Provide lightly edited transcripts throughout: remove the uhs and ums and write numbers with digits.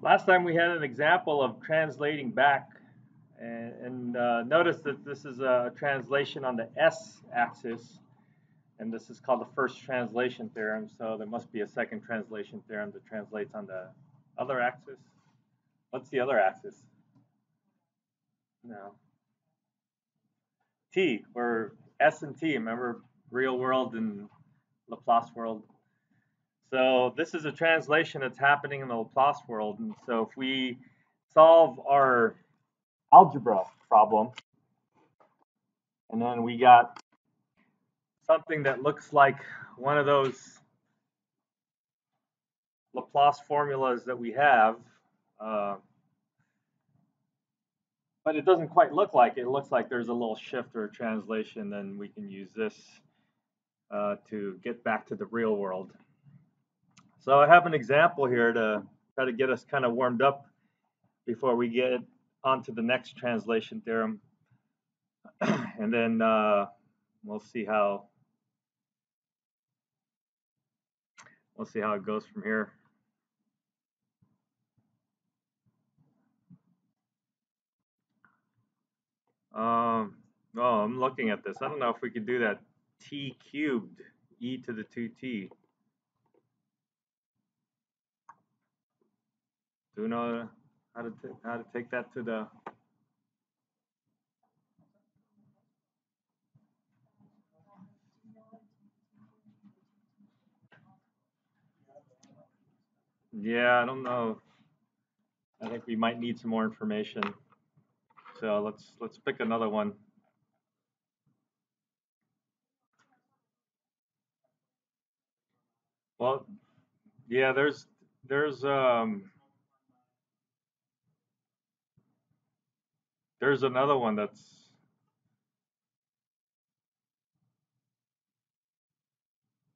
Last time we had an example of translating back, and notice that this is a translation on the s-axis, and this is called the first translation theorem, so there must be a second translation theorem that translates on the other axis. What's the other axis? No. T, or S and T, remember real world and Laplace world. So this is a translation that's happening in the Laplace world. And so if we solve our algebra problem, and then we got something that looks like one of those Laplace formulas that we have, but it doesn't quite look like it. It looks like there's a little shift or a translation, then we can use this to get back to the real world. So I have an example here to try to get us kind of warmed up before we get onto the next translation theorem. And then we'll see how it goes from here. I'm looking at this. I don't know if we could do that t cubed e to the 2t. Do you know how to take that to the? Yeah, I don't know. I think we might need some more information. So let's pick another one. Well, yeah, there's another one that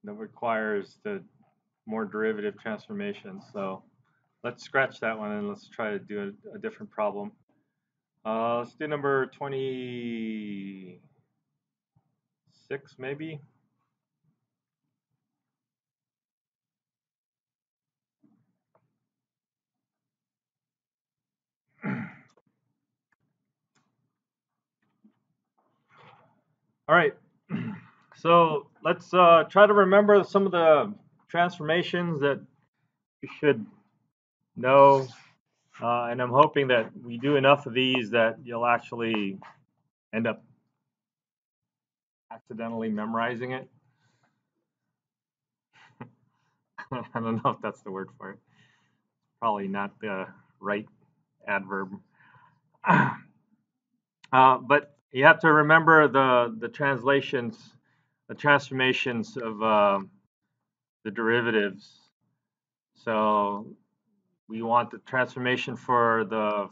requires the more derivative transformations. So let's scratch that one and let's try to do a different problem. Let's do number 26 maybe. All right, so let's try to remember some of the transformations that you should know, and I'm hoping that we do enough of these that you'll actually end up accidentally memorizing it. I don't know if that's the word for it. Probably not the right adverb. But you have to remember the translations, the transformations of the derivatives. So we want the transformation for the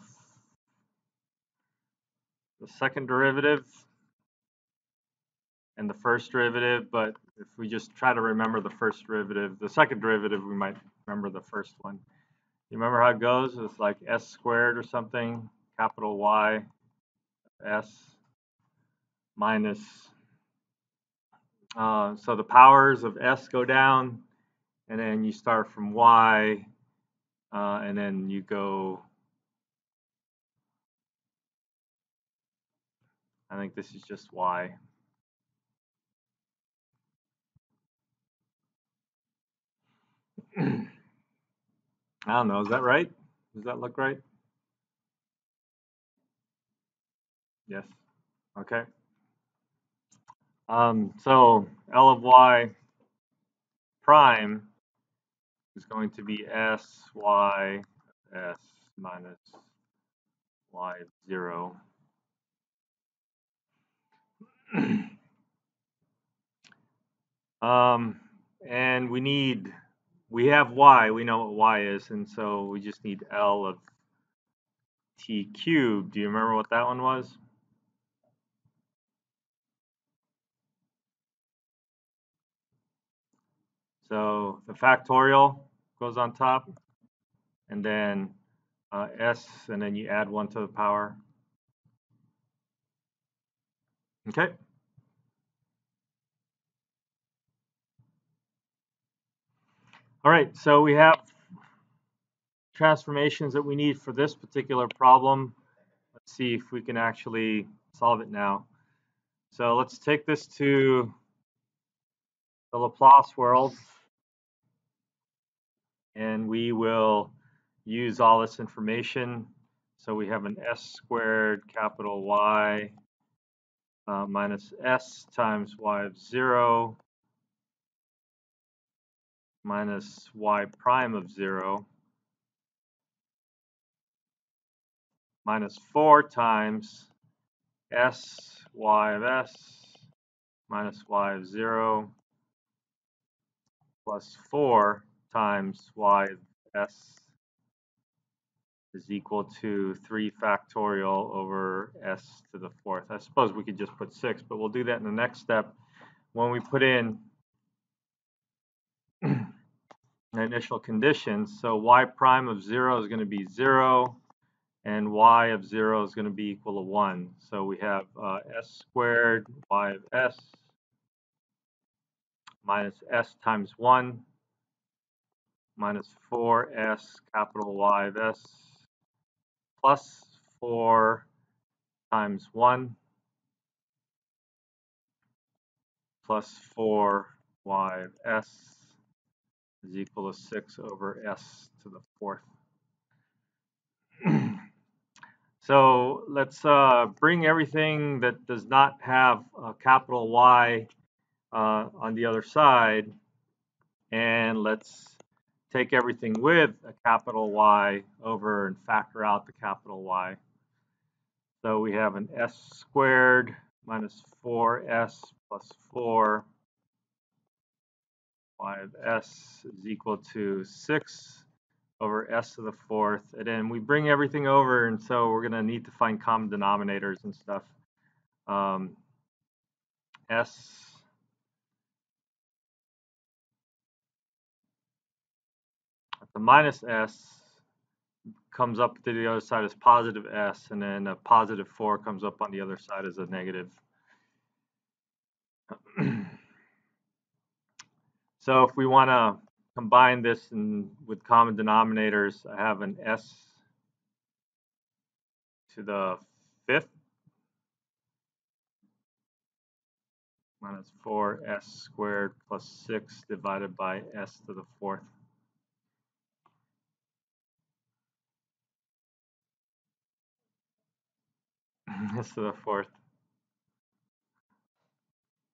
second derivative and the first derivative, but if we just try to remember the first derivative, the second derivative, we might remember the first one. You remember how it goes? It's like s squared or something, capital Y, s minus. So the powers of s go down, and then you start from y, and then you go. I think this is just y. I don't know. Is that right? Does that look right? Yes. Okay. So L of y prime is going to be s y s minus y 0. And we have y, we know what y is, and so we just need L of t cubed. Do you remember what that one was? So the factorial goes on top, and then s, and then you add 1 to the power. Okay. All right, so we have transformations that we need for this particular problem. Let's see if we can actually solve it now. So let's take this to the Laplace world, and we will use all this information. So we have an s squared capital Y minus s times y of 0 minus y prime of 0 minus 4 times s y of s minus y of 0 plus 4 times y of s is equal to 3 factorial over s to the 4th. I suppose we could just put 6, but we'll do that in the next step when we put in the initial conditions. So y prime of 0 is going to be 0, and y of 0 is going to be equal to 1. So we have s squared y of s minus s times 1 minus 4s capital Y of s plus 4 times 1 plus 4 y of s is equal to 6 over s to the 4th. So let's bring everything that does not have a capital Y on the other side, and let's take everything with a capital Y over and factor out the capital Y. So we have an s squared minus 4s plus 4 y of s is equal to 6 over s to the 4th. And then we bring everything over, and so we're going to need to find common denominators and stuff. S the minus s comes up to the other side as positive s, and then a positive 4 comes up on the other side as a negative. So if we want to combine this with common denominators, I have an s to the 5th minus 4s squared plus 6 divided by s to the 4th. S to the 4th.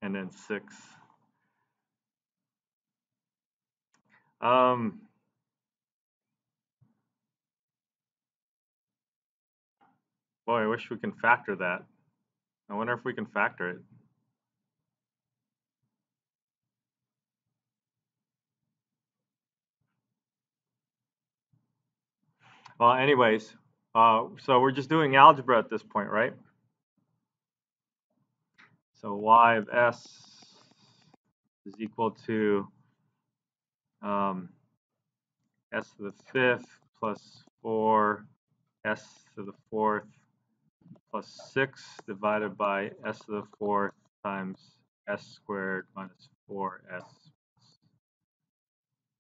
And then 6. Boy, I wish we can factor that. I wonder if we can factor it. Well, anyways, so we're just doing algebra at this point, right? So y of s is equal to s to the 5th plus 4 s to the 4th plus 6 divided by s to the 4th times s squared minus 4s plus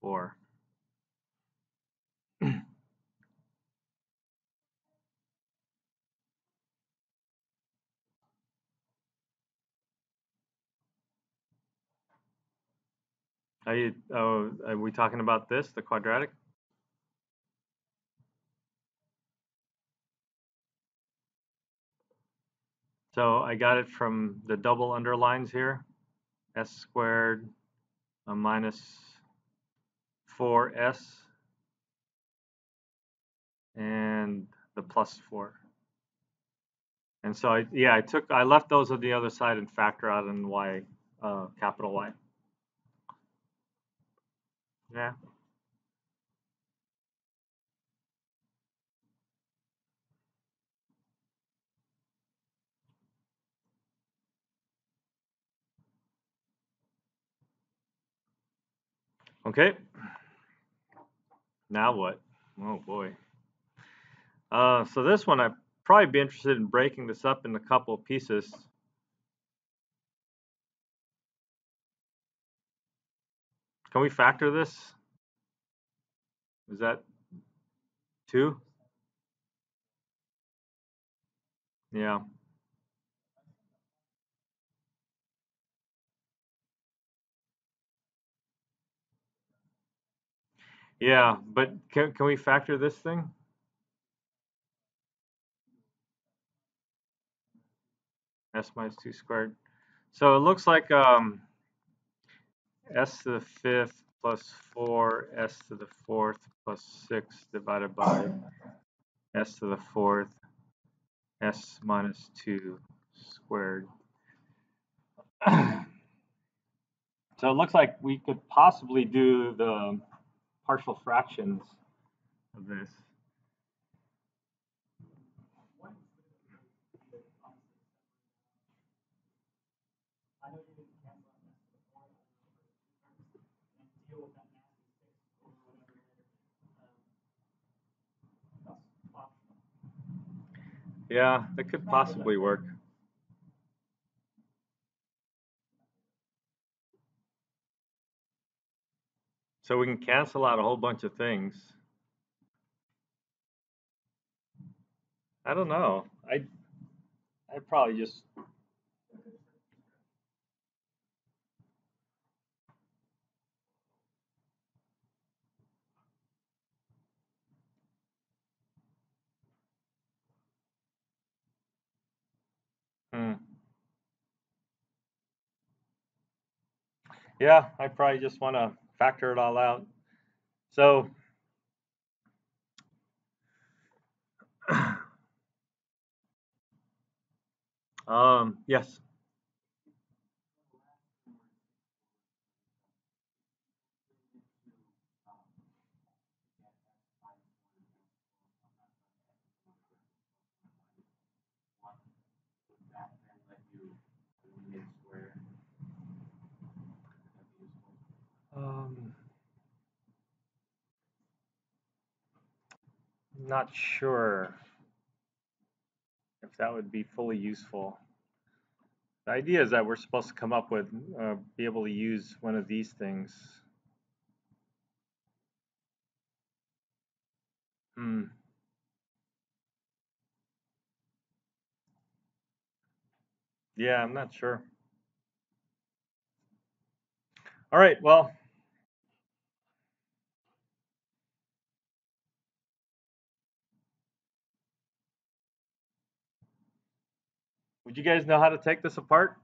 4. Are we talking about this, the quadratic? So I got it from the double underlines here, s squared minus 4s and the plus 4. And so I left those on the other side and factor out in y, capital Y. Yeah. Okay. Now what? Oh boy. So this one, I'd probably be interested in breaking this up in a couple of pieces. Can we factor this? Is that 2? Yeah. Yeah, but can we factor this thing? S minus 2 squared. So it looks like s to the 5th plus 4, s to the 4th plus 6 divided by s to the 4th, s minus 2 squared. So it looks like we could possibly do the partial fractions of this. Yeah, that could possibly work. So we can cancel out a whole bunch of things. I don't know. I probably just hmm. Yeah, I probably just want to factor it all out. So yes. Um, not sure if that would be fully useful. The idea is that we're supposed to come up with, be able to use one of these things. Hmm. Yeah, I'm not sure. All right, well, would you guys know how to take this apart?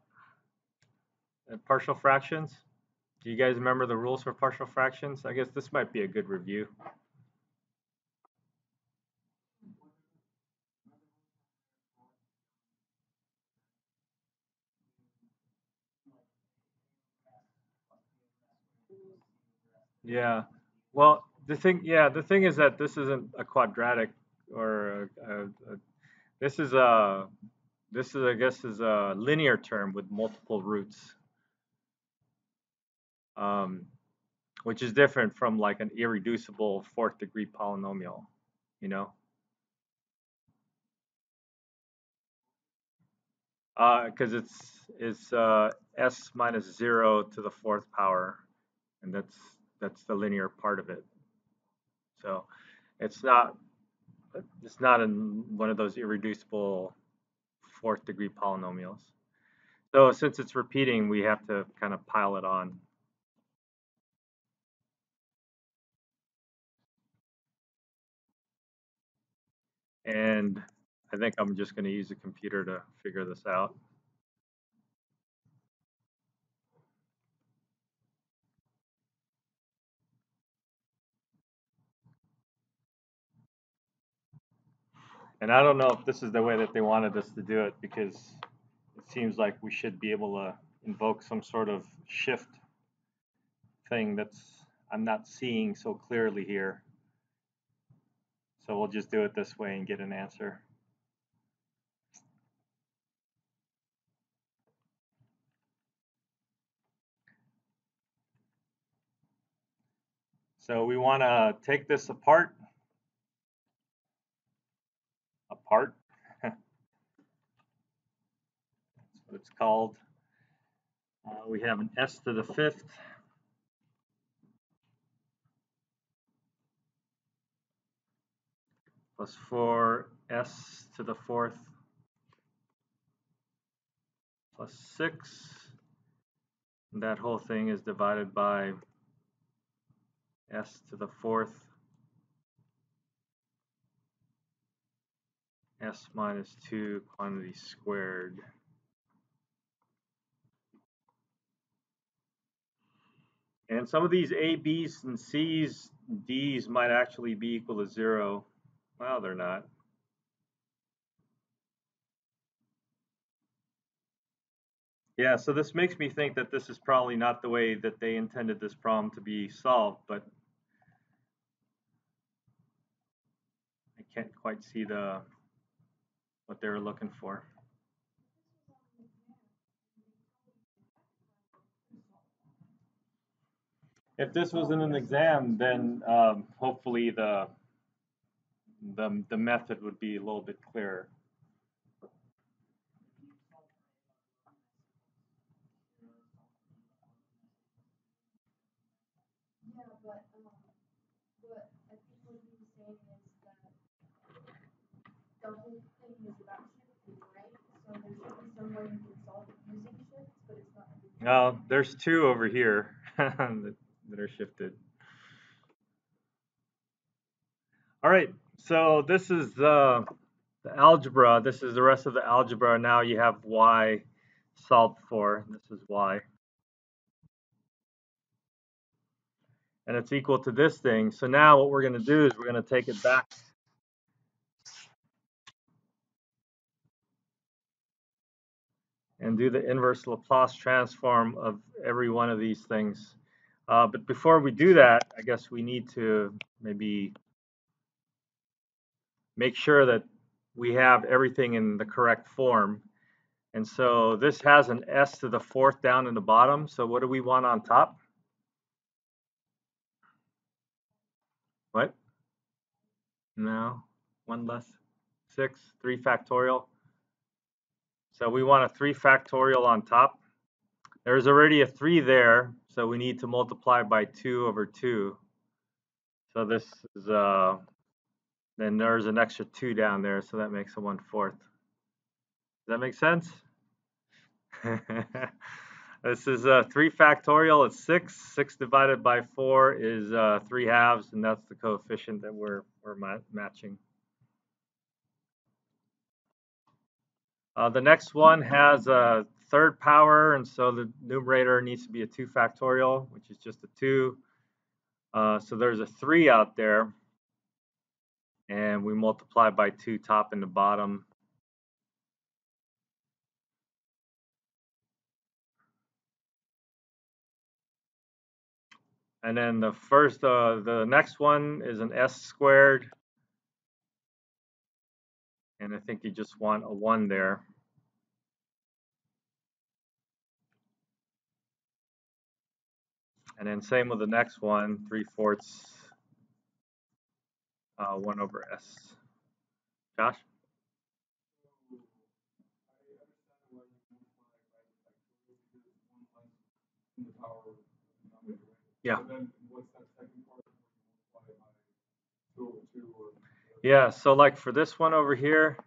Partial fractions? Do you guys remember the rules for partial fractions? I guess this might be a good review. Yeah. Well, the thing is that this isn't a quadratic or this is a I guess is a linear term with multiple roots, um, which is different from like an irreducible fourth degree polynomial, you know, because it's s minus 0 to the fourth power, and that's the linear part of it. So it's not it's not in one of those irreducible fourth degree polynomials. So since it's repeating, we have to kind of pile it on. And I think I'm just going to use a computer to figure this out. And I don't know if this is the way that they wanted us to do it, because it seems like we should be able to invoke some sort of shift thing that's I'm not seeing so clearly here. So we'll just do it this way and get an answer. So we want to take this apart. That's what it's called. We have an s to the 5th. plus 4s to the fourth plus 6. And that whole thing is divided by s to the fourth s minus 2 quantity squared. And some of these a, b's, and c's, d's might actually be equal to 0. Well, they're not. Yeah, so this makes me think that this is probably not the way that they intended this problem to be solved, but I can't quite see what they were looking for. If this was in an exam, then hopefully the method would be a little bit clearer. Yeah, but I think what he was saying is that the whole thing is about shifting, right? So there should be some way you can solve it using shifts, but it's not. No, there's 2 over here that are shifted. All right, so this is the algebra. This is the rest of the algebra. Now you have y solved for. This is y. And it's equal to this thing. So now what we're going to do is we're going to take it back. And do the inverse Laplace transform of every one of these things. But before we do that, I guess we need to maybe make sure that we have everything in the correct form. And so this has an s to the fourth down in the bottom. So what do we want on top? What? No, 1 less 6, 3 factorial. So we want a 3 factorial on top. There's already a 3 there, so we need to multiply by 2 over 2. So this is, then there's an extra 2 down there, so that makes a 1/4. Does that make sense? This is 3 factorial, it's 6. 6 divided by 4 is 3/2, and that's the coefficient that we're matching. The next one has a third power, and so the numerator needs to be a 2 factorial, which is just a 2. So there's a 3 out there, and we multiply by 2 top and the bottom. And then the next one is an s squared, and I think you just want a 1 there. And then same with the next one, 3/4, 1 over s. Josh? Yeah. Yeah, so like for this one over here,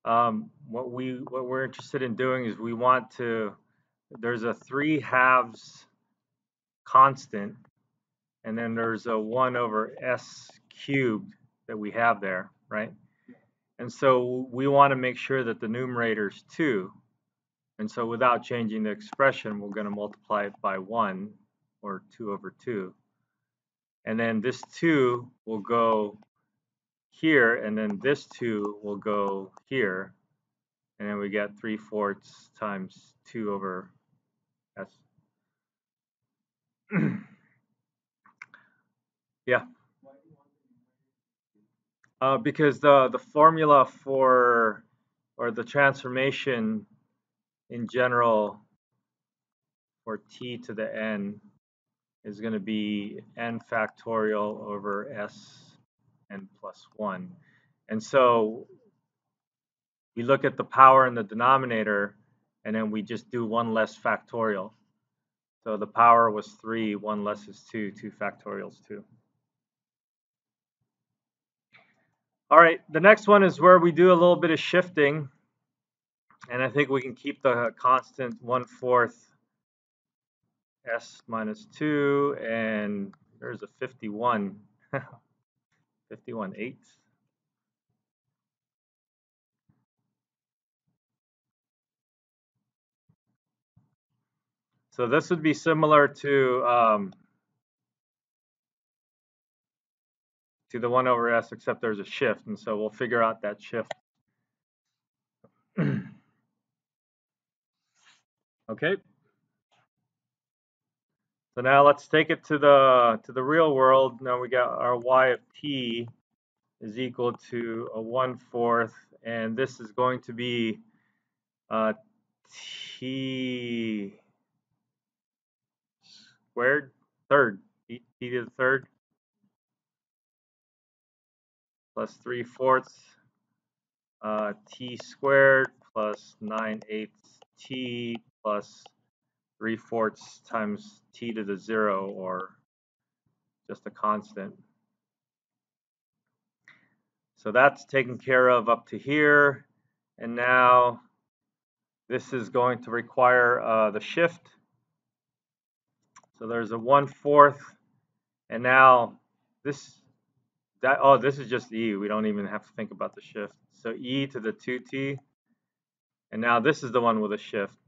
what we're interested in doing is we want to, there's a 3/2 constant, and then there's a 1 over s cubed that we have there, right? And so we want to make sure that the numerator is 2. And so without changing the expression, we're going to multiply it by 1, or 2 over 2. And then this 2 will go here, and then this 2 will go here. And then we get 3/4 times 2 over s. Yeah. Because the formula for, or the transformation in general for t to the n is going to be n factorial over s n plus 1. And so we look at the power in the denominator, and then we just do 1 less factorial. So the power was 3, 1 less is 2, 2 factorial is 2. All right, the next one is where we do a little bit of shifting, and I think we can keep the constant 1/4 s minus 2, and there's a 51, 51/8. So this would be similar to the 1 over s, except there's a shift, and so we'll figure out that shift. Okay. So now let's take it to the real world. Now we got our y of t is equal to a 1/4, and this is going to be t squared, third, t to the third, plus 3/4 t squared plus 9/8 t plus 3/4 times t to the 0, or just a constant. So that's taken care of up to here, and now this is going to require the shift. So there's a 1/4, and now this is just e. We don't even have to think about the shift. So e to the 2t, and now this is the one with a shift.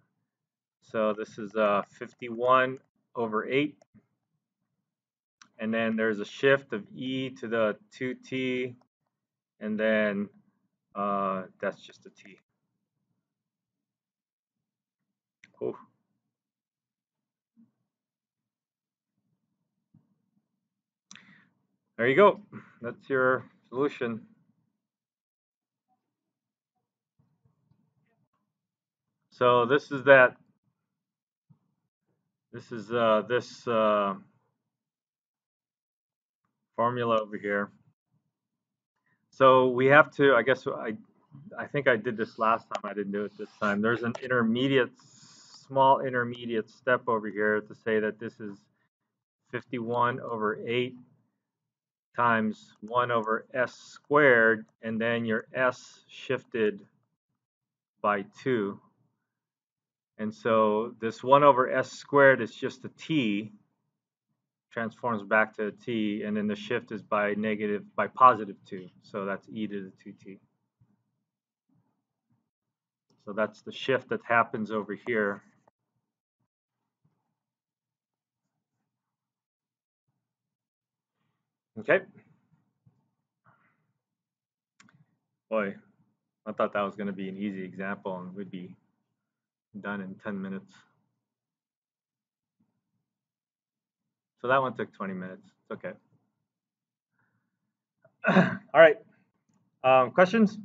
So this is 51 over 8, and then there's a shift of e to the 2t, and then that's just a t. Ooh. There you go. That's your solution. So this is that. This is this formula over here. So we have to, I guess I think I did this last time. I didn't do it this time. There's an small intermediate step over here to say that this is 51 over 8 times 1 over s squared, and then your s shifted by 2. And so this 1 over s squared is just a t, transforms back to a t, and then the shift is by positive 2. So that's e to the 2t. So that's the shift that happens over here. Okay. Boy, I thought that was going to be an easy example and we'd be done in 10 minutes. So that one took 20 minutes. It's okay. All right. Questions?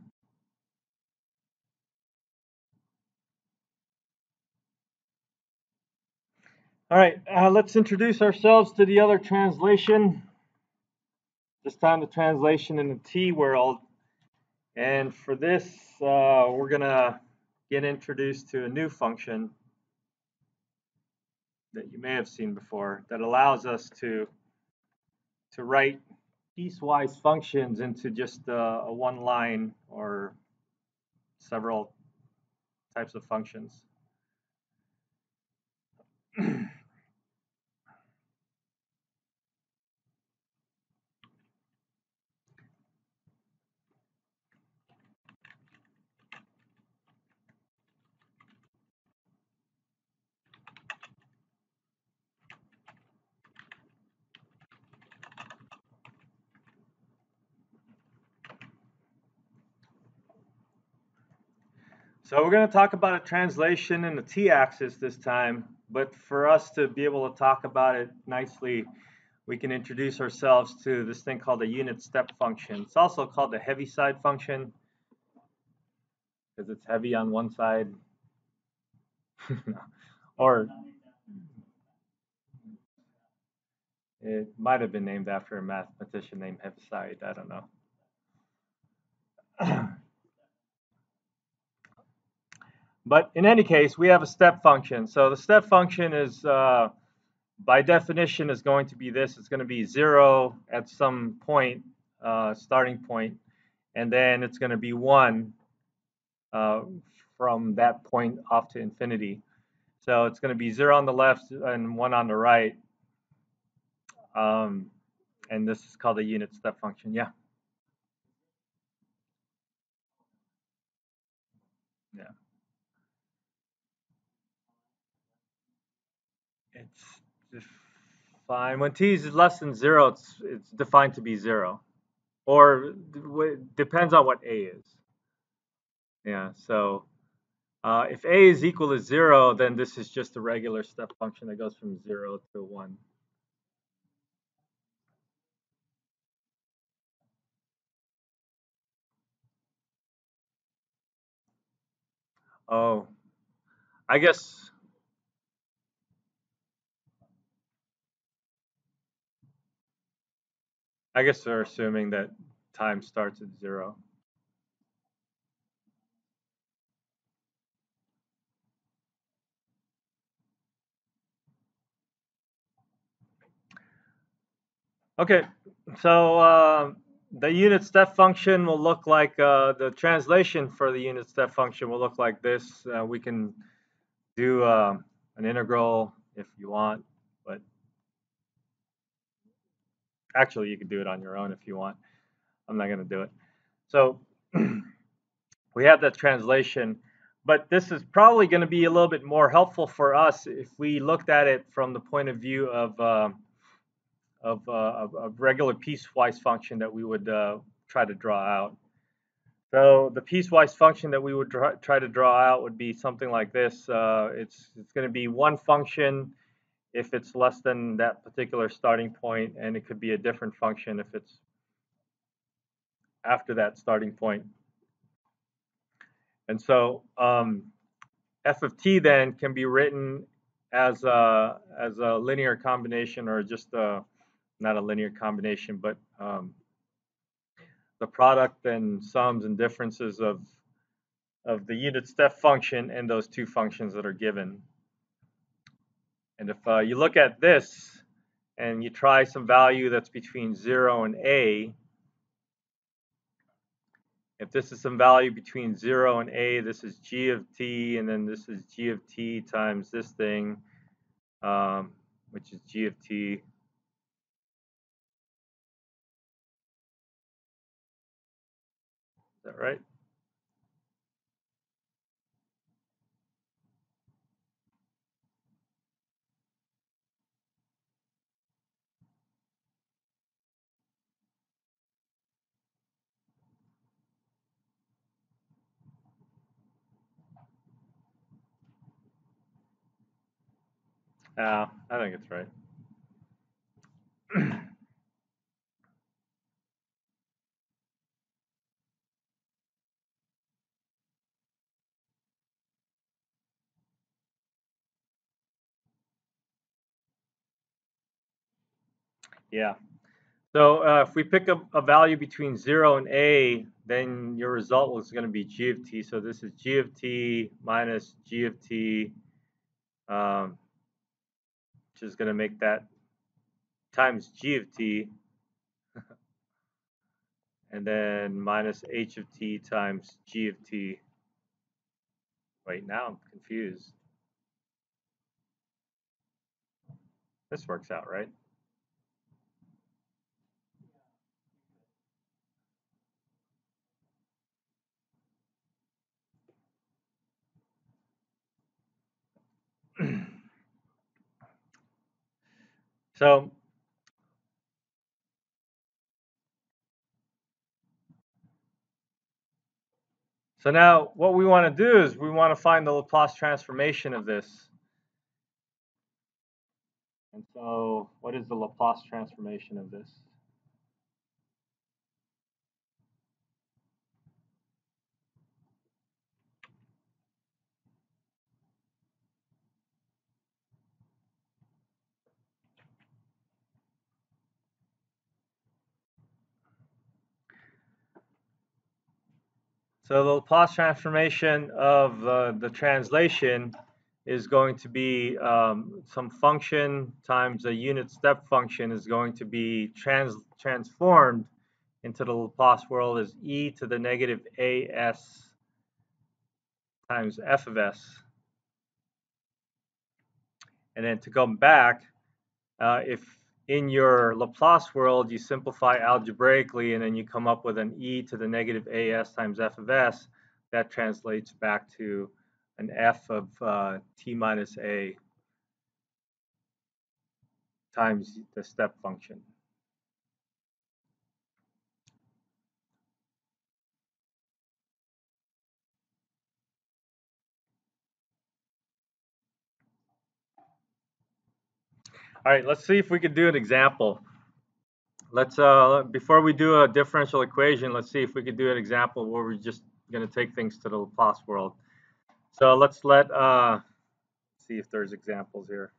All right. Let's introduce ourselves to the other translation. This time the translation in the T world. And for this, we're going to get introduced to a new function that you may have seen before that allows us to write piecewise functions into just a one line or several types of functions. So we're going to talk about a translation in the t-axis this time, but for us to be able to talk about it nicely, we can introduce ourselves to this thing called a unit step function. It's also called the heaviside function because it's heavy on one side. Or it might have been named after a mathematician named Heaviside. I don't know. But in any case, we have a step function. So the step function is, by definition, is going to be this. It's going to be 0 at some point, starting point. and then it's going to be 1 from that point off to infinity. So it's going to be 0 on the left and 1 on the right. Um, and this is called a unit step function. Yeah. Yeah. It's defined when t is less than 0. It's defined to be 0, or depends on what a is. Yeah. So if a is equal to 0, then this is just a regular step function that goes from 0 to 1. Oh, I guess they're assuming that time starts at 0. Okay, so the unit step function will look like the translation for the unit step function will look like this. We can do an integral if you want, but actually you can do it on your own if you want. I'm not going to do it. So we have that translation, but this is probably going to be a little bit more helpful for us if we looked at it from the point of view of a regular piecewise function that we would try to draw out. So the piecewise function that we would try to draw out would be something like this. It's going to be one function if it's less than that particular starting point, and it could be a different function if it's after that starting point. And so f of t then can be written as a linear combination, or just not a linear combination, but the product and sums and differences of the unit step function and those two functions that are given. And if you look at this and you try some value that's between 0 and a, if this is some value between 0 and a, this is g of t, and then this is g of t times this thing, which is g of t. Is that right? I think it's right. Yeah. So if we pick a value between 0 and a, then your result is going to be g of t. So this is g of t minus g of t, which is going to make that times g of t, and then minus h of t times g of t. Wait, now I'm confused. This works out, right? So now what we want to do is we want to find the Laplace transformation of this. And so what is the Laplace transformation of this? So the Laplace transformation of the translation is going to be some function times a unit step function is going to be transformed into the Laplace world is e to the negative as times f of s. And then to come back, if in your Laplace world you simplify algebraically and then you come up with an e to the negative as times f of s, that translates back to an f of t minus a times the step function. All right, let's see if we could do an example. Let's before we do a differential equation, let's see if we could do an example where we're just going to take things to the Laplace world. So let's see if there's examples here.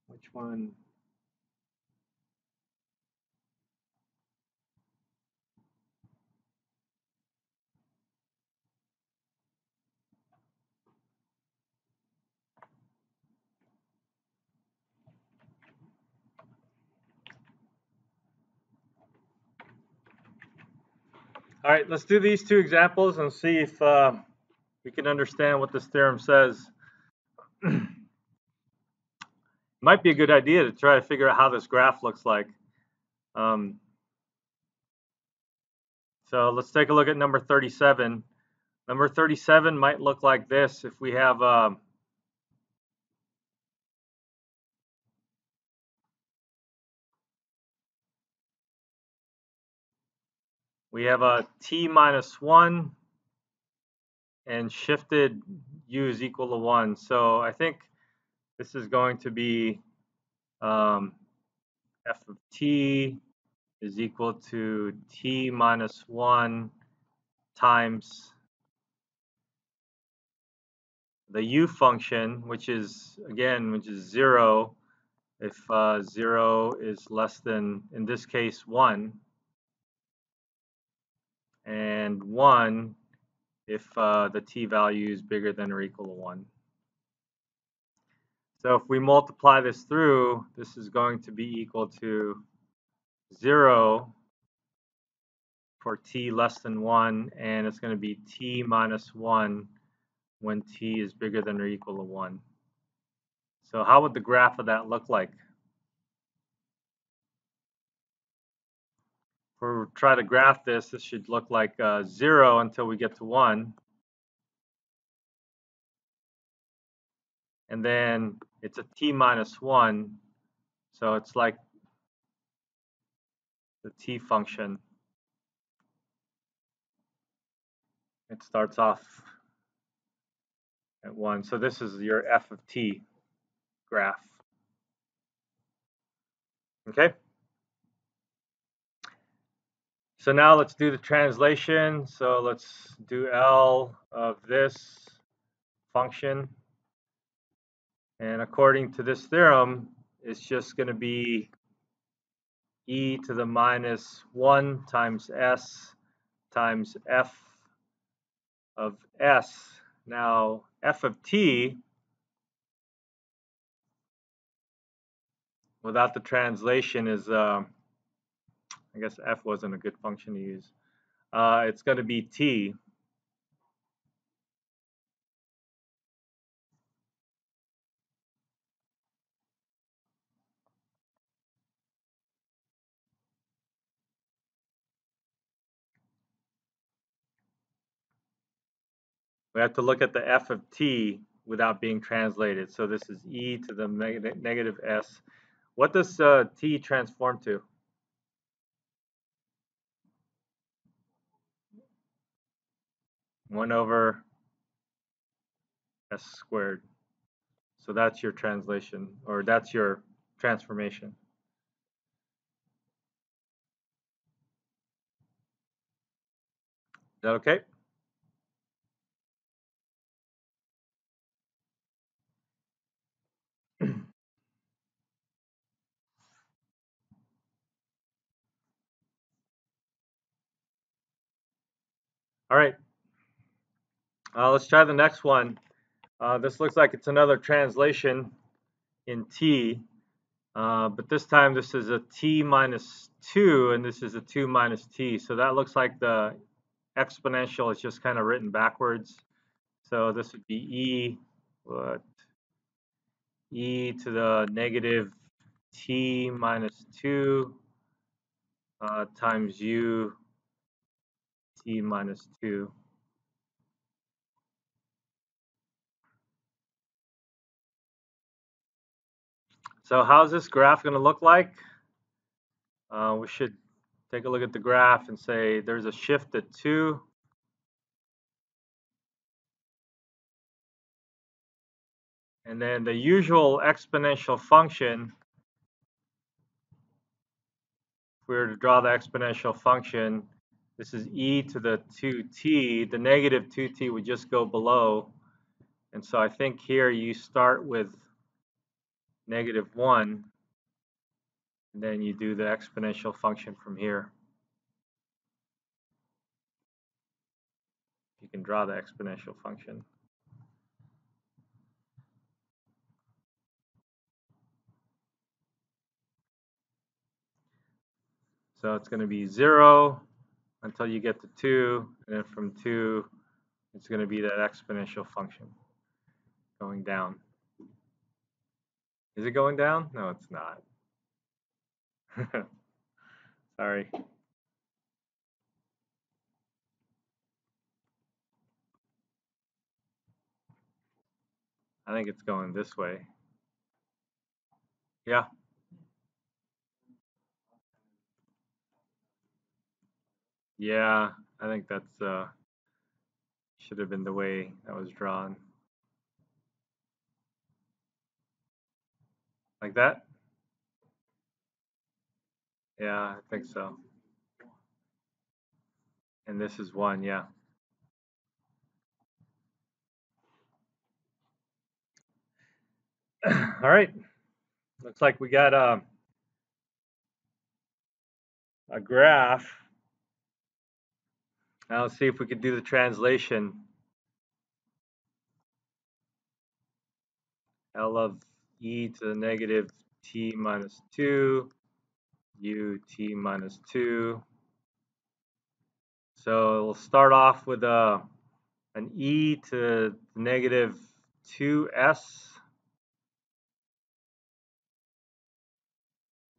Which one? All right, let's do these two examples and see if we can understand what this theorem says. Might be a good idea to try to figure out how this graph looks like. So let's take a look at number 37. Number 37 might look like this if we have a t minus 1 and shifted u is equal to 1. So I think this is going to be f of t is equal to t minus 1 times the u function, which is, again, which is 0 if 0 is less than, in this case, 1, and 1 if the t value is bigger than or equal to 1. So if we multiply this through, this is going to be equal to 0 for t less than 1, and it's going to be t minus 1 when t is bigger than or equal to 1. So how would the graph of that look like? If we try to graph this, this should look like 0 until we get to 1. And then it's a t minus 1, so it's like the t function. It starts off at 1. So this is your f of t graph. Okay? So now let's do the translation. So let's do L of this function. And according to this theorem, it's just going to be e to the minus 1 times s times f of s. Now, f of t, without the translation, is, I guess f wasn't a good function to use. It's going to be t. We have to look at the f of t without being translated. So this is e to the negative s. What does t transform to? 1 over s squared. So that's your translation, or that's your transformation. Is that okay? All right, let's try the next one. This looks like it's another translation in t, but this time this is a t minus 2, and this is a 2 minus t. So that looks like the exponential is just kind of written backwards. So this would be e to the negative t minus 2 times u t minus 2. So how's this graph going to look like? We should take a look at the graph and say there's a shift at 2. And then the usual exponential function, if we were to draw the exponential function, this is e to the 2t. The negative 2t would just go below. And so I think here you start with negative 1, and then you do the exponential function from here. You can draw the exponential function. So it's going to be 0 until you get to 2, and then from 2, it's going to be that exponential function going down. Is it going down? No, it's not. Sorry. I think it's going this way. Yeah. Yeah, I think that's should have been the way that was drawn. Like that? Yeah, I think so. And this is 1, yeah. All right. Looks like we got a graph. Now let's see if we could do the translation. L of e to the negative t minus 2, u t minus 2. So we'll start off with an e to the negative 2s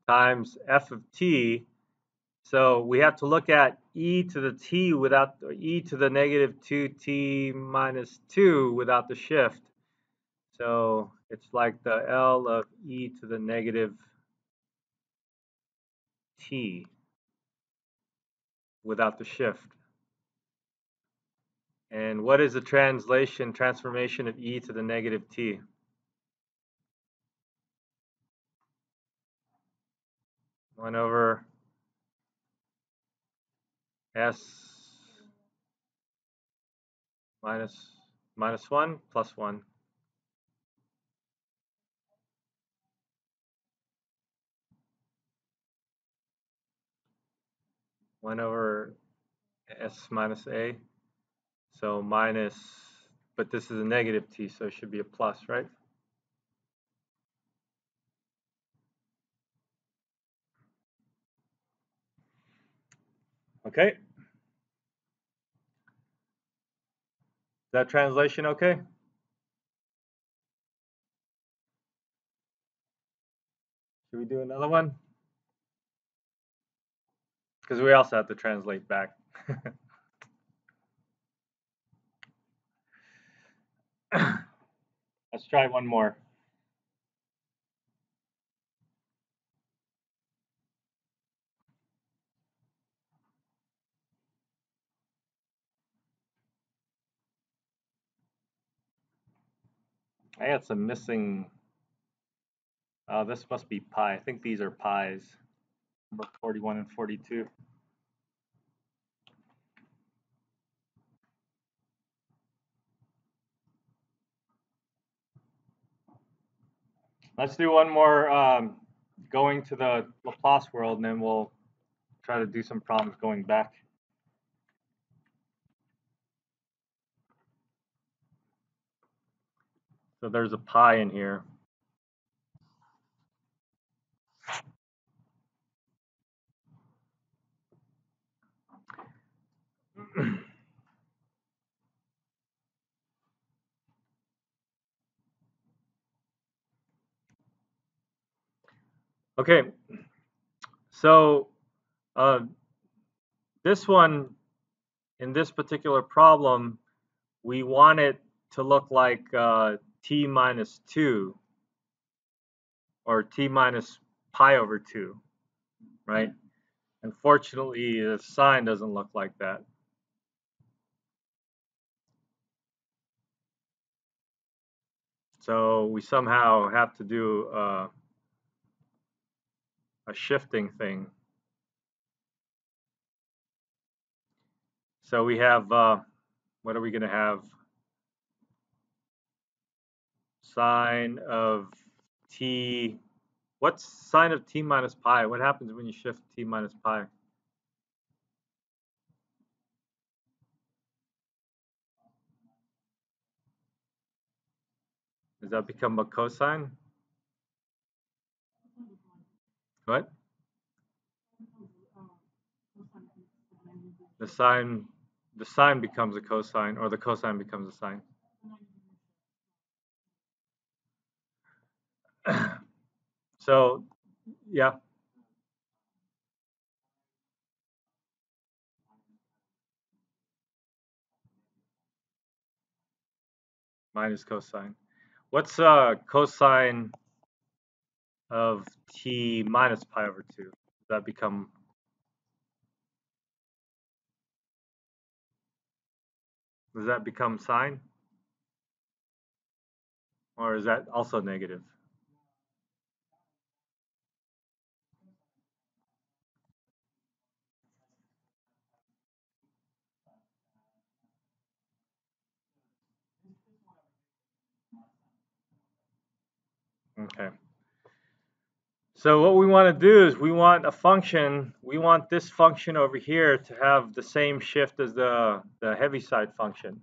times f of t. So we have to look at e to the t without e to the negative 2t minus 2 without the shift. So it's like the L of e to the negative t without the shift. And what is the transformation of e to the negative t? One over s minus 1 plus 1. One over s minus a. So minus, but this is a negative t, so it should be a plus, right? Okay. Is that translation okay? Should we do another one? Because we also have to translate back. Let's try one more. I had some missing. This must be pi. I think these are pi's. Number 41 and 42. Let's do one more going to the Laplace world, and then we'll try to do some problems going back. So there's a pi in here. Okay, so this one, in this particular problem, we want it to look like t minus 2 or t minus pi over 2, right? Unfortunately, the sign doesn't look like that. So we somehow have to do a shifting thing. So we have, what are we going to have? Sine of t. What's sine of t minus pi? What happens when you shift t minus pi? Does that become a cosine? What? The sine becomes a cosine, or the cosine becomes a sine. So, yeah. Minus cosine. What's cosine of t minus pi over 2? Does that become sine? Or is that also negative? Okay. So what we want to do is we want this function over here to have the same shift as the Heaviside function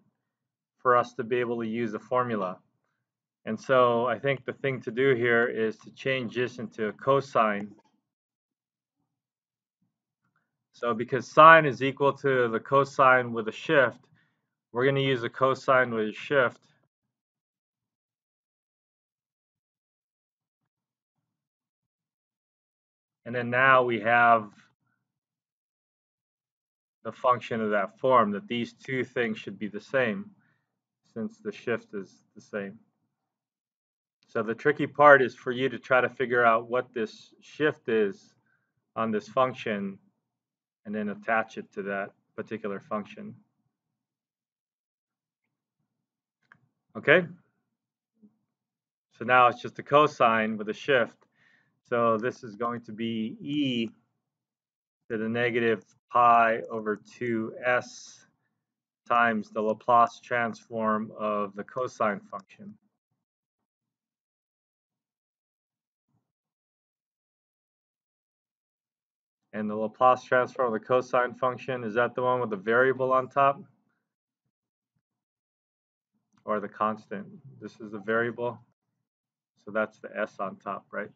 for us to be able to use the formula. And so I think the thing to do here is to change this into a cosine. So because sine is equal to the cosine with a shift, we're going to use a cosine with a shift. And then now we have the function of that form, that these two things should be the same since the shift is the same. So the tricky part is for you to try to figure out what this shift is on this function and then attach it to that particular function. Okay? So now it's just a cosine with a shift. So this is going to be e to the negative pi over 2s times the Laplace transform of the cosine function. And the Laplace transform of the cosine function, is that the one with the variable on top? Or the constant? This is the variable. So that's the s on top, right?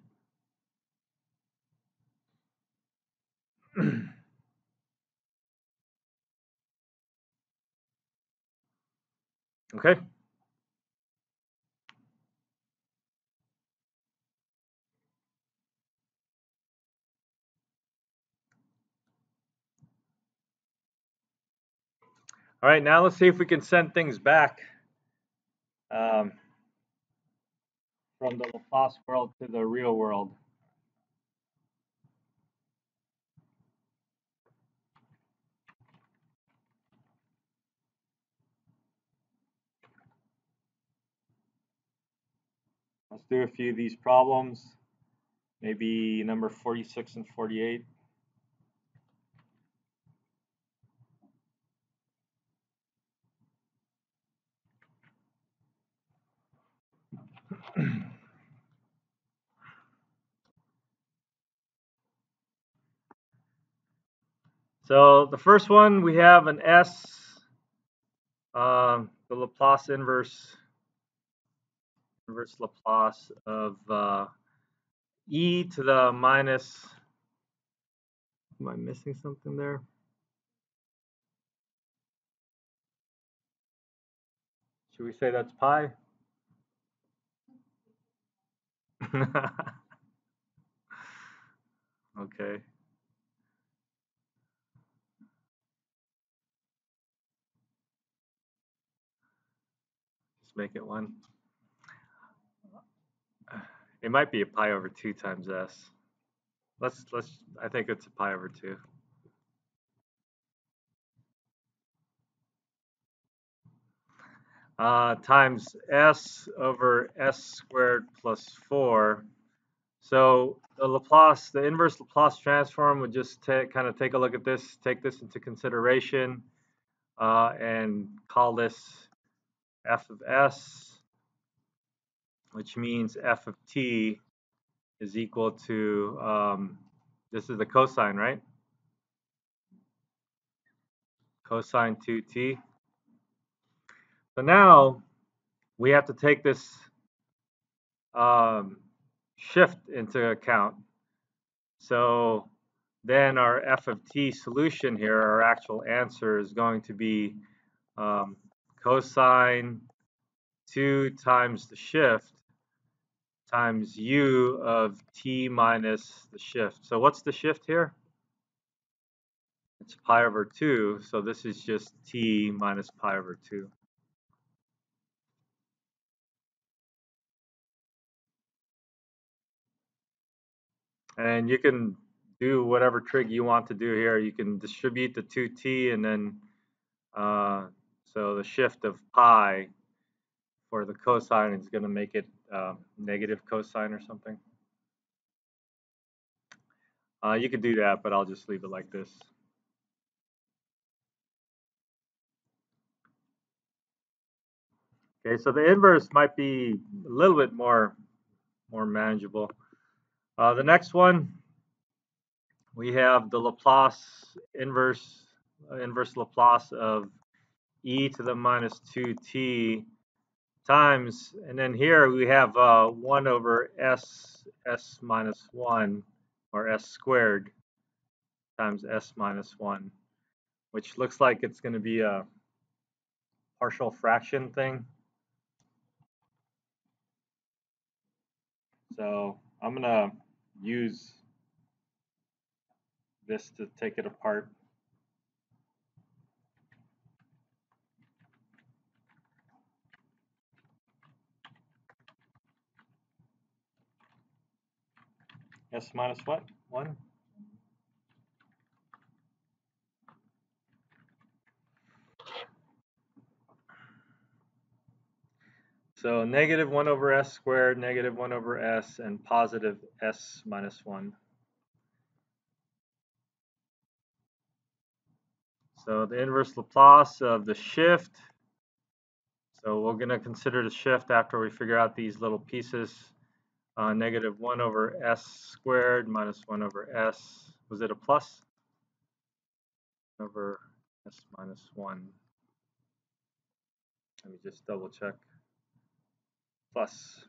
Okay. All right, now let's see if we can send things back from the Laplace world to the real world. Let's do a few of these problems, maybe number 46 and 48. So the first one, we have an S, the Laplace inverse inverse Laplace of e to the minus, am I missing something there? Should we say that's pi? Okay. Just make it 1. It might be a pi over 2 times s. I think it's a pi over 2. Times s over s squared plus 4. So the Laplace, the inverse Laplace transform would just kind of take a look at this, take this into consideration, and call this f of s, which means f of t is equal to, this is the cosine, right? Cosine 2t. So now we have to take this shift into account. So then our f of t solution here, our actual answer, is going to be cosine 2 times the shift times u of t minus the shift. So what's the shift here? It's pi over 2, so this is just t minus pi over 2. And you can do whatever trig you want to do here. You can distribute the 2t, and then so the shift of pi for the cosine is going to make it negative cosine or something. You could do that, but I'll just leave it like this. Okay, so the inverse might be a little bit more manageable. The next one, we have the Laplace inverse Laplace of e to the minus 2t times, and then here we have 1 over s minus 1, or s squared times s minus 1, which looks like it's going to be a partial fraction thing. So I'm going to use this to take it apart. S minus what? 1? So negative 1 over s squared, negative 1 over s, and positive s minus 1. So the inverse Laplace of the shift. So we're going to consider the shift after we figure out these little pieces. Negative 1 over s squared minus 1 over s. Was it a plus? Over s minus 1. Let me just double check. Plus.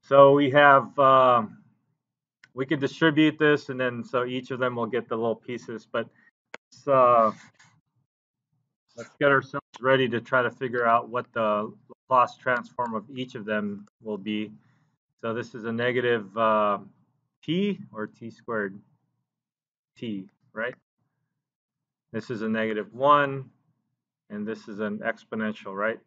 So we have, we could distribute this, and then so each of them will get the little pieces. But let's get ourselves ready to try to figure out what the Laplace transform of each of them will be. So this is a negative t or t squared? T, right? This is a negative 1, and this is an exponential, right?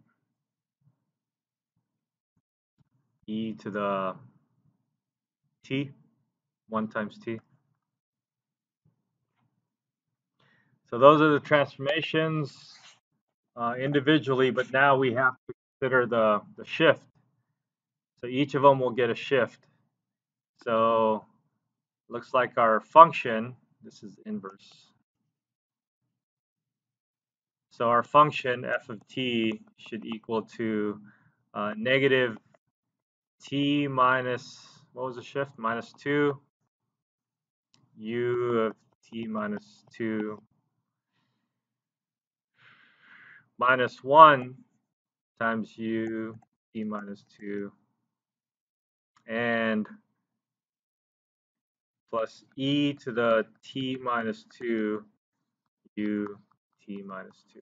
E to the t, 1 times t. So those are the transformations individually, but now we have to consider the shift. So each of them will get a shift. So looks like our function, this is inverse. So our function f of t should equal to negative t minus, what was the shift? Minus 2 u of t minus 2 minus 1 times u t minus 2 and plus e to the t minus 2 u t minus 2.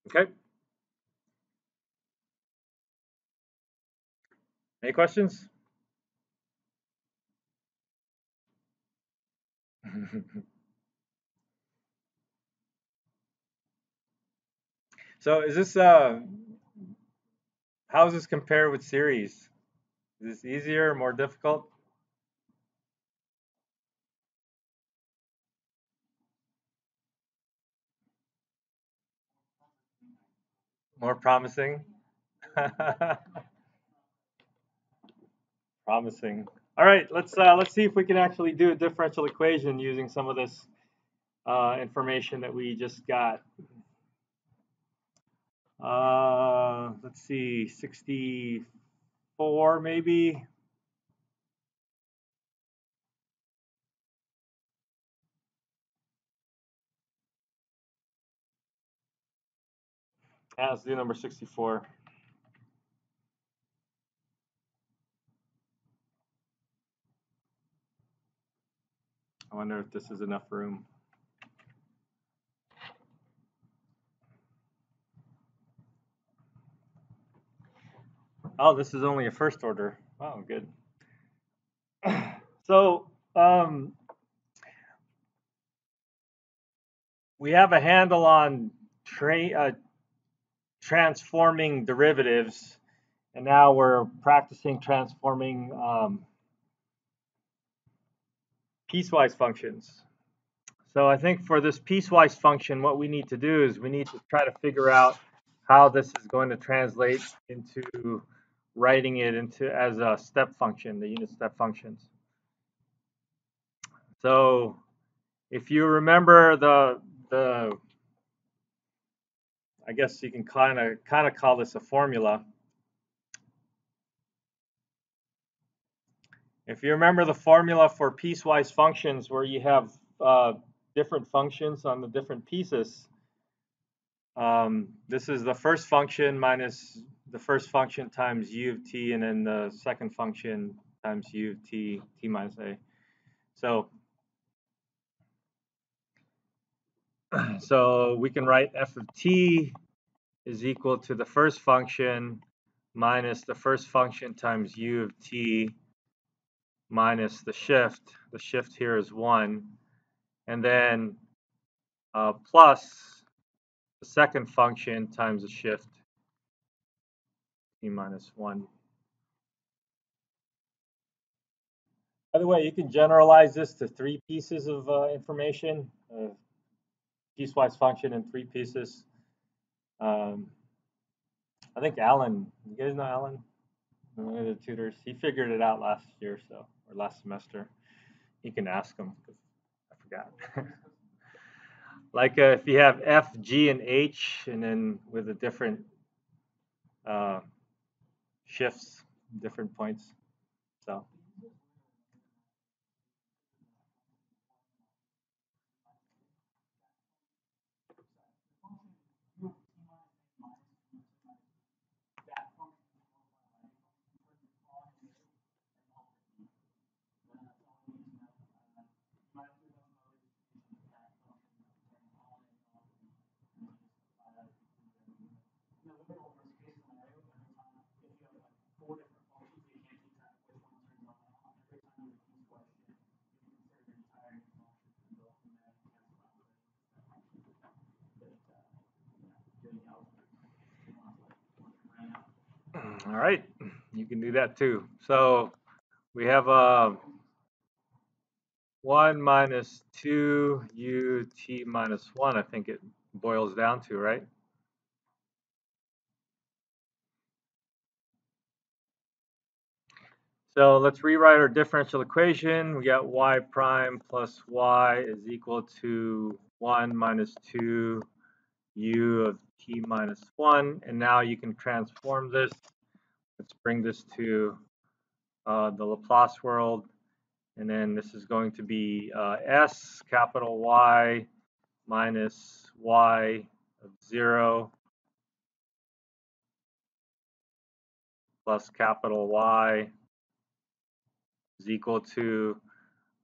Okay. Any questions? So is this how does this compare with series? Is this easier or more difficult? More promising? Promising. All right, let's see if we can actually do a differential equation using some of this information that we just got. Let's see, 64 maybe. Yeah, let's do number 64. I wonder if this is enough room. Oh, this is only a first order. Oh, good. So we have a handle on transforming derivatives, and now we're practicing transforming piecewise functions. So I think for this piecewise function, what we need to do is we need to try to figure out how this is going to translate into writing it into as a step function, the unit step functions. So if you remember the I guess you can kind of call this a formula. If you remember the formula for piecewise functions where you have different functions on the different pieces, this is the first function minus the first function times u of t, and then the second function times u of t, t minus a. So we can write f of t is equal to the first function minus the first function times u of t minus the shift. The shift here is 1. And then plus the second function times the shift, t minus 1. By the way, you can generalize this to 3 pieces of information, piecewise function in 3 pieces. I think Alan, you guys know Alan? One of the tutors, he figured it out last year, or last semester. You can ask him, because I forgot. Like if you have F, G, and H, and then with the different shifts, different points. So. All right, you can do that too. So we have 1 minus 2 u t minus 1, I think it boils down to, right? So let's rewrite our differential equation. We got y prime plus y is equal to 1 minus 2 u of t minus 1. And now you can transform this. Let's bring this to the Laplace world. And then this is going to be s, capital Y, minus y of 0 plus capital Y is equal to,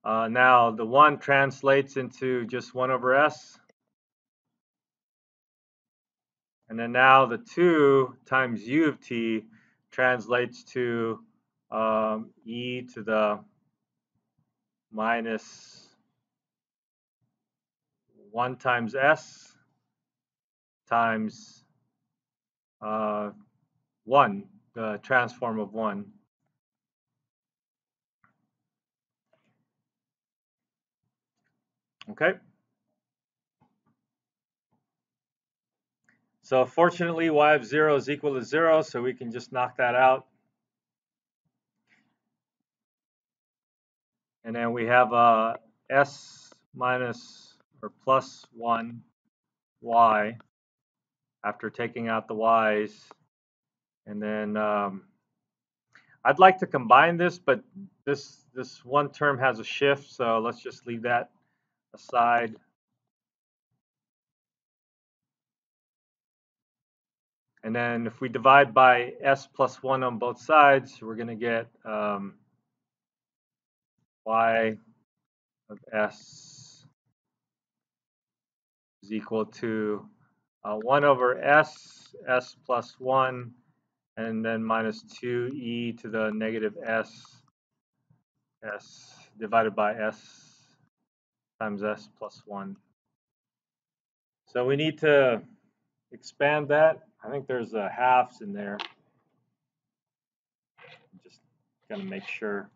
now the 1 translates into just 1 over s. And then now the 2 times u of t translates to e to the minus 1 times s times 1, the transform of 1. Okay. So fortunately, y of 0 is equal to 0, so we can just knock that out. And then we have s minus or plus 1 y after taking out the y's. And then I'd like to combine this, but this one term has a shift, so let's just leave that aside. And then if we divide by s plus 1 on both sides, we're going to get y of s is equal to 1 over s plus 1, and then minus 2e to the negative s divided by s times s plus 1. So we need to expand that. I think there's halves in there. Just gonna make sure.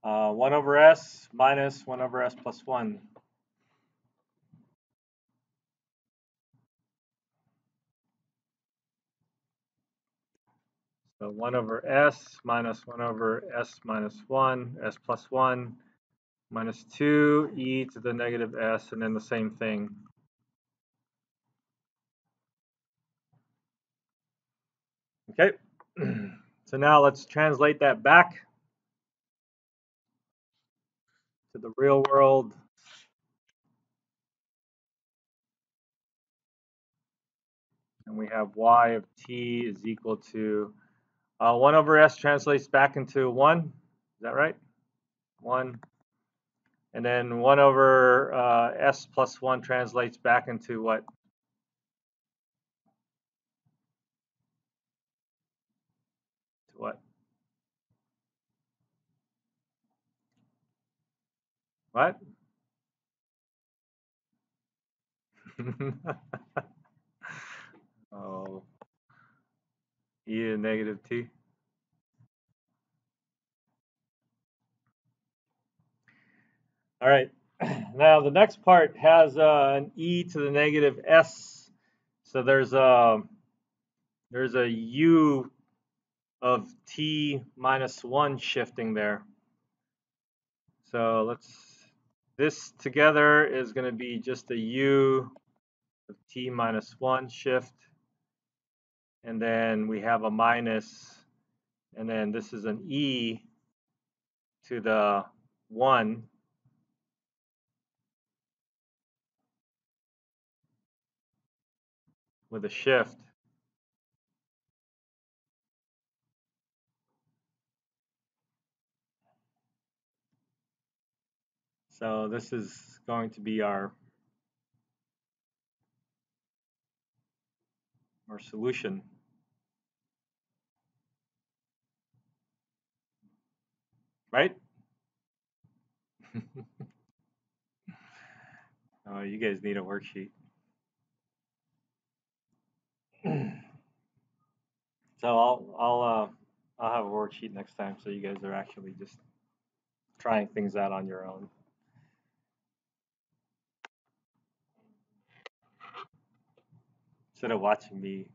Uh, 1 over s minus 1 over s plus 1. So 1 over s minus 1 over s minus 1, s plus 1, minus 2 e to the negative s, and then the same thing. Okay, so now let's translate that back to the real world. And we have y of t is equal to 1 over s translates back into 1. Is that right? 1. And then 1 over s plus 1 translates back into what? To what? What? Oh, e to the negative t. All right. Now the next part has an e to the negative s. So there's a u of t minus 1 shifting there. So this together is going to be just a u of t minus 1 shift. And then we have a minus, and then this is an e to the 1 with a shift. So this is going to be our solution. Right? Oh, you guys need a worksheet. So I'll have a worksheet next time, so you guys are actually just trying things out on your own. Instead of watching me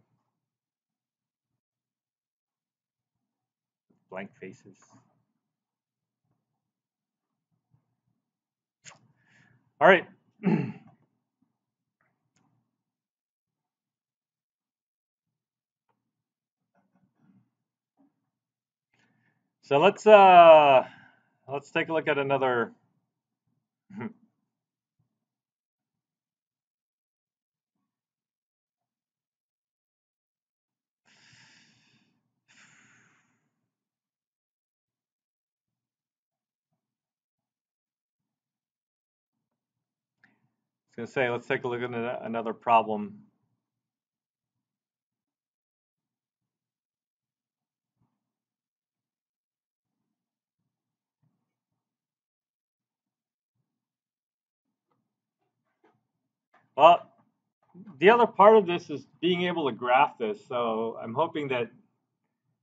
blank faces. All right. So let's take a look at another. I was going to say, let's take a look at another problem. Well, the other part of this is being able to graph this. So I'm hoping that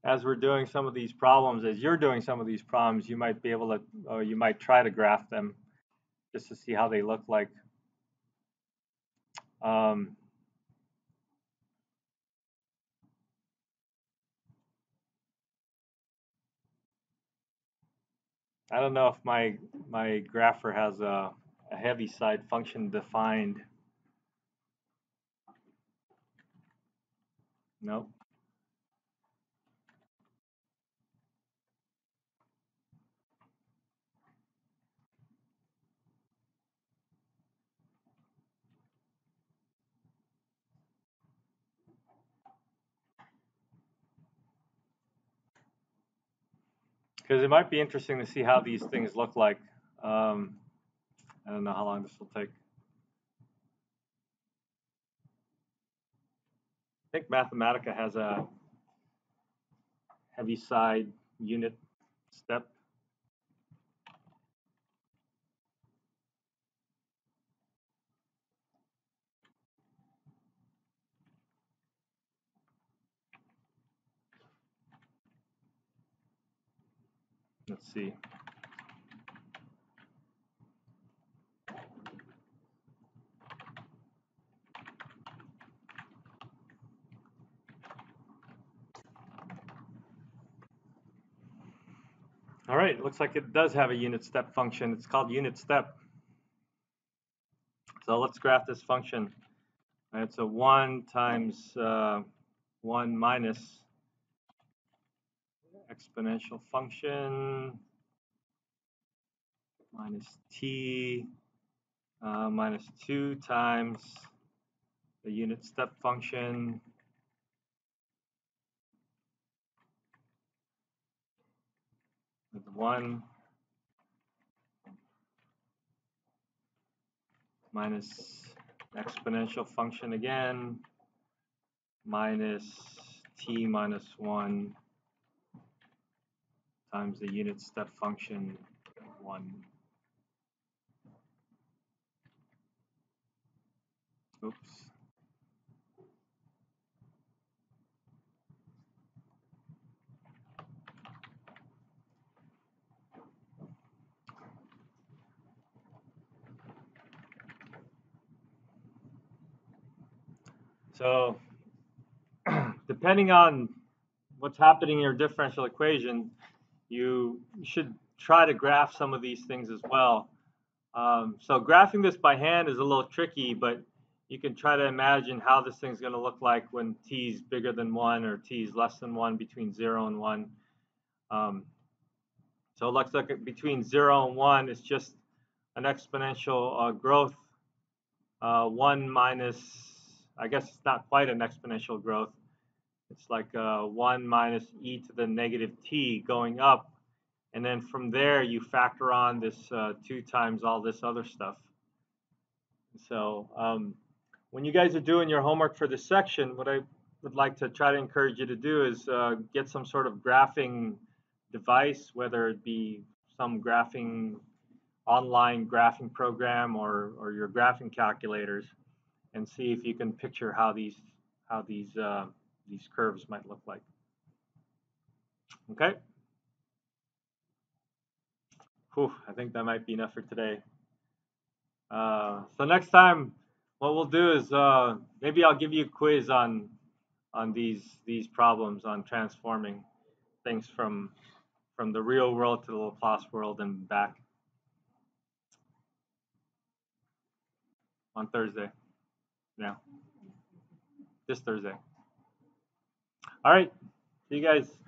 as we're doing some of these problems, as you're doing some of these problems, you might be able to, or you might try to graph them just to see how they look like. Um, I don't know if my grapher has a heavy side function defined. Nope. Because it might be interesting to see how these things look like. I don't know how long this will take. I think Mathematica has a heavy side unit step. Let's see. All right, it looks like it does have a unit step function. It's called unit step. So let's graph this function. It's a 1 times 1 minus exponential function minus t minus 2 times the unit step function with 1 minus exponential function again minus t minus 1 times the unit step function 1. Oops. So depending on what's happening in your differential equation, you should try to graph some of these things as well. So graphing this by hand is a little tricky, but you can try to imagine how this thing's going to look like when t is bigger than 1 or t is less than 1, between 0 and 1. So it looks like between 0 and 1, it's just an exponential growth. 1 minus, I guess it's not quite an exponential growth. It's like 1 minus e to the negative t going up. And then from there, you factor on this 2 times all this other stuff. So when you guys are doing your homework for this section, what I would like to try to encourage you to do is get some sort of graphing device, whether it be some online graphing program or your graphing calculators, and see if you can picture how these curves might look like. Okay. Whew, I think that might be enough for today. So next time, what we'll do is maybe I'll give you a quiz on these problems on transforming things from the real world to the Laplace world and back on Thursday. Yeah, this Thursday. All right, see you guys.